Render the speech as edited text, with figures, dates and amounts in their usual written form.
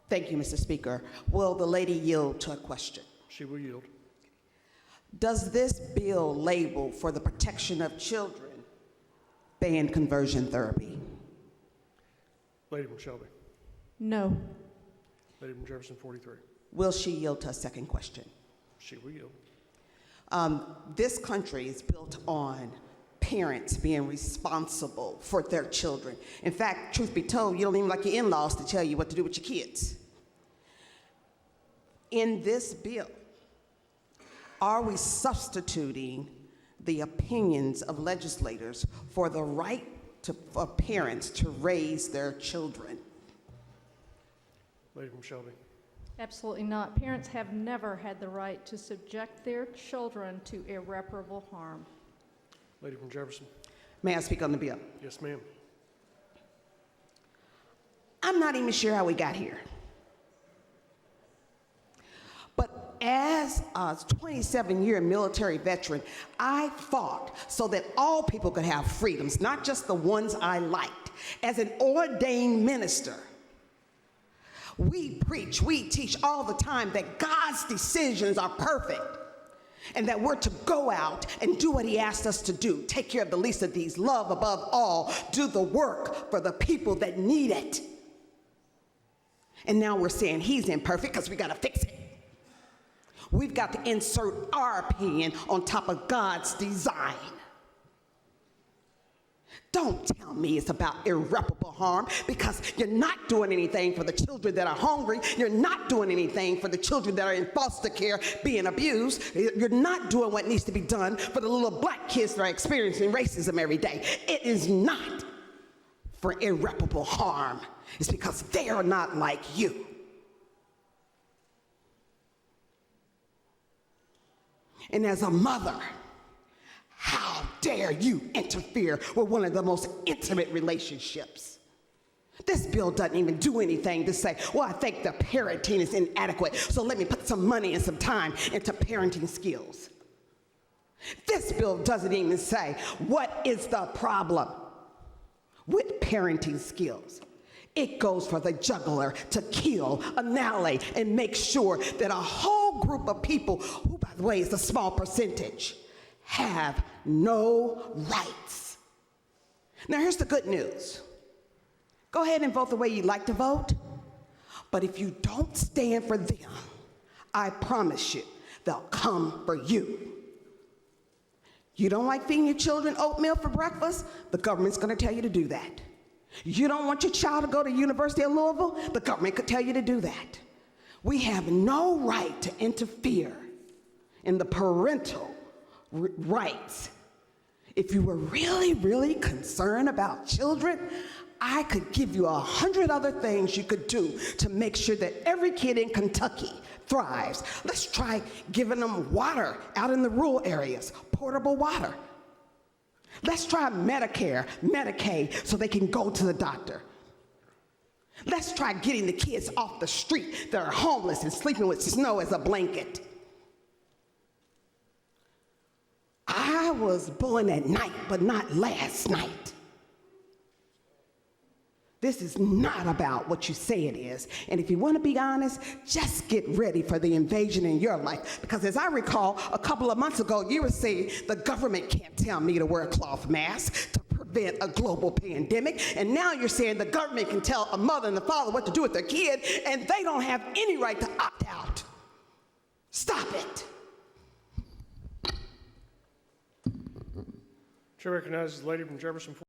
Thank you, Mr. Speaker. Will the lady yield to a question? She will yield. Does this bill label for the protection of children ban conversion therapy? Lady from Shelby. No. Lady from Jefferson 43. Will she yield to a second question? She will yield. This country is built on parents being responsible for their children. In fact, truth be told, you don't even like your in-laws to tell you what to do with your kids. In this bill, are we substituting the opinions of legislators for the right for parents to raise their children? Lady from Shelby. Absolutely not. Parents have never had the right to subject their children to irreparable harm. Lady from Jefferson. May I speak on the bill? Yes, ma'am. I'm not even sure how we got here. But as a 27-year military veteran, I fought so that all people could have freedoms, not just the ones I liked. As an ordained minister, we preach, we teach all the time that God's decisions are perfect and that we're to go out and do what he asked us to do. Take care of the least of these, love above all, do the work for the people that need it. And now we're saying he's imperfect because we got to fix it. We've got to insert our opinion on top of God's design. Don't tell me it's about irreparable harm, because you're not doing anything for the children that are hungry. You're not doing anything for the children that are in foster care being abused. You're not doing what needs to be done for the little black kids that are experiencing racism every day. It is not for irreparable harm. It's because they are not like you. And as a mother, how dare you interfere with one of the most intimate relationships? This bill doesn't even do anything to say, well, I think the parenting is inadequate, so let me put some money and some time into parenting skills. This bill doesn't even say, what is the problem with parenting skills? It goes for the juggler to kill, annihilate, and make sure that a whole group of people, who, by the way, is a small percentage, have no rights. Now, here's the good news. Go ahead and vote the way you'd like to vote, but if you don't stand for them, I promise you, they'll come for you. You don't like feeding your children oatmeal for breakfast? The government's going to tell you to do that. You don't want your child to go to the University of Louisville? The government could tell you to do that. We have no right to interfere in the parental rights. If you were really, really concerned about children, I could give you 100 other things you could do to make sure that every kid in Kentucky thrives. Let's try giving them water out in the rural areas, portable water. Let's try Medicare, Medicaid, so they can go to the doctor. Let's try getting the kids off the street that are homeless and sleeping with snow as a blanket. I was born at night, but not last night. This is not about what you say it is. And if you want to be honest, just get ready for the invasion in your life. Because as I recall, a couple of months ago, you were saying the government can't tell me to wear a cloth mask to prevent a global pandemic. And now you're saying the government can tell a mother and a father what to do with their kid, and they don't have any right to opt out. Stop it. Chair recognizes the lady from Jefferson